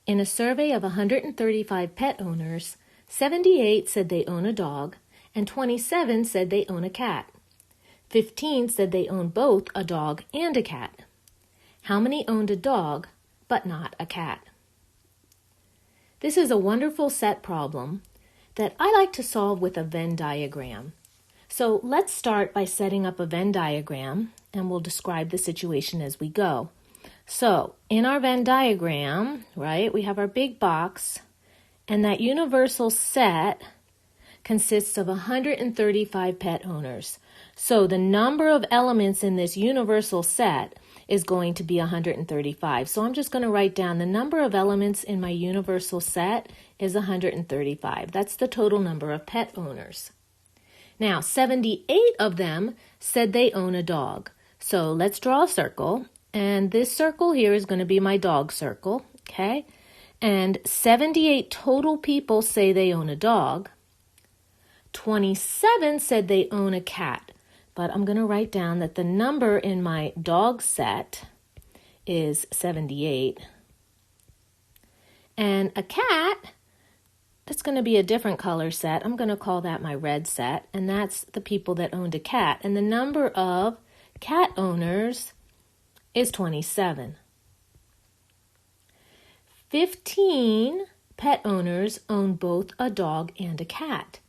In a survey of 135 pet owners, 78 said they own a dog, and 27 said they own a cat. 15 said they own both a dog and a cat. How many owned a dog, but not a cat? This is a wonderful set problem that I like to solve with a Venn diagram. So let's start by setting up a Venn diagram, and we'll describe the situation as we go. So in our Venn diagram, right, we have our big box, and that universal set consists of 135 pet owners. So the number of elements in this universal set is going to be 135. So I'm just going to write down the number of elements in my universal set is 135. That's the total number of pet owners. Now, 78 of them said they own a dog. So let's draw a circle. And this circle here is going to be my dog circle, okay? And 78 total people say they own a dog. 27 said they own a cat. But I'm going to write down that the number in my dog set is 78. And a cat, that's going to be a different color set. I'm going to call that my red set. And that's the people that owned a cat. And the number of cat owners is 27. 15 pet owners own both a dog and a cat.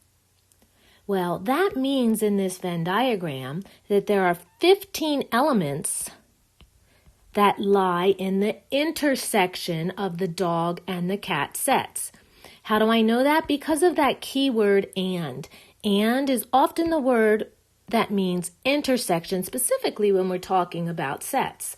Well, that means in this Venn diagram that there are 15 elements that lie in the intersection of the dog and the cat sets. How do I know that? Because of that keyword and. And is often the word that means intersection, specifically when we're talking about sets.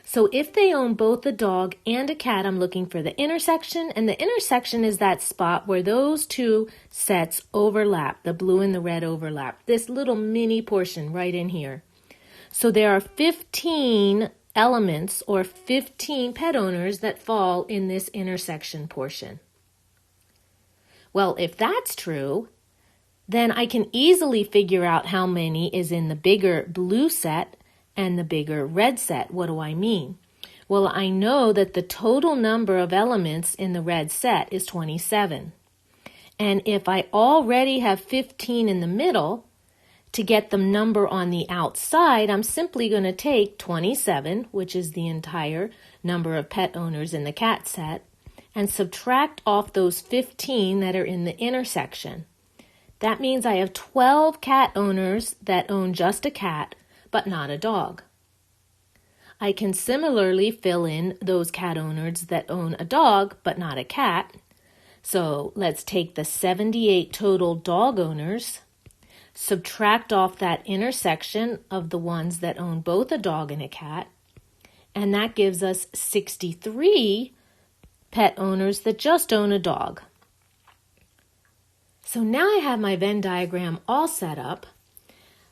So if they own both a dog and a cat, I'm looking for the intersection, and the intersection is that spot where those two sets overlap, the blue and the red overlap, this little mini portion right in here. So there are 15 elements or 15 pet owners that fall in this intersection portion. Well, if that's true, then I can easily figure out how many is in the bigger blue set and the bigger red set. What do I mean? Well, I know that the total number of elements in the red set is 27. And if I already have 15 in the middle, to get the number on the outside, I'm simply going to take 27, which is the entire number of pet owners in the cat set, and subtract off those 15 that are in the intersection. That means I have 12 cat owners that own just a cat, but not a dog. I can similarly fill in those cat owners that own a dog, but not a cat. So let's take the 78 total dog owners, subtract off that intersection of the ones that own both a dog and a cat, and that gives us 63 pet owners that just own a dog. So now I have my Venn diagram all set up.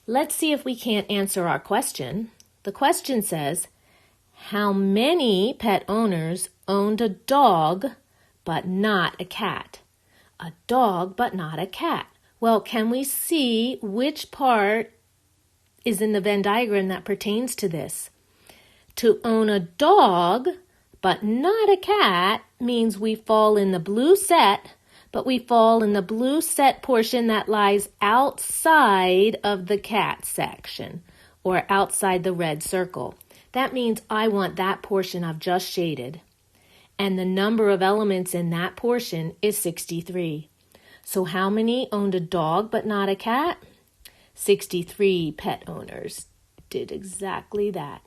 Let's see if we can't answer our question. The question says, how many pet owners owned a dog but not a cat? A dog but not a cat. Well, can we see which part is in the Venn diagram that pertains to this? To own a dog but not a cat means we fall in the blue set, but we fall in the blue set portion that lies outside of the cat section or outside the red circle. That means I want that portion I've just shaded. And the number of elements in that portion is 63. So how many owned a dog but not a cat? 63 pet owners did exactly that.